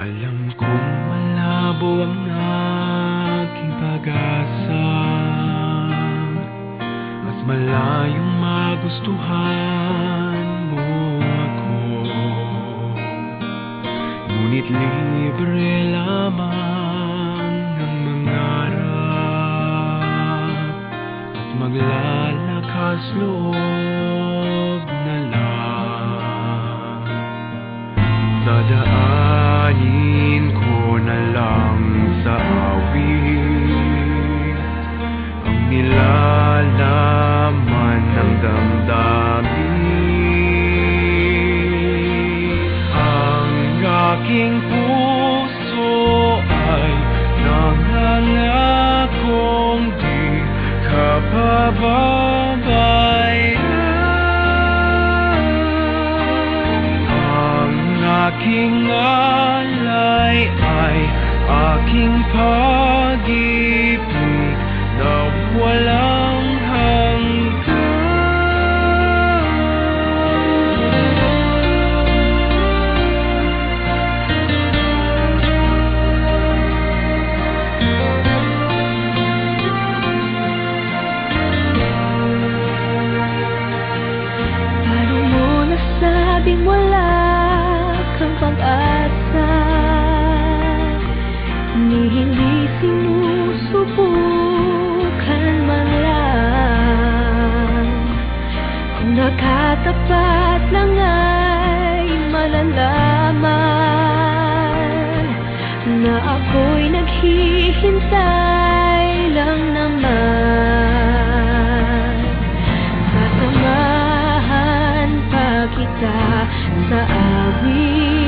Alam kong malabo ang aking pag-asa, mas malayong magustuhan mo ako. Ngunit libre lamang ang mangarap at maglalakas loob na lang. Dadaanin ko na lang sa awit ang nilalaman ng damdamin. Ang aking puso ay nangangakong di ka pababayaan. Aking alay ay aking pag-ibig na walang hanggan. Paano mo nasabing wala kang pag-asa? Hindi sinusubukan man lang. Kung nakatapat lang ay malalaman na ako'y naghihintay lang naman. Sasamahan pa kita sa awit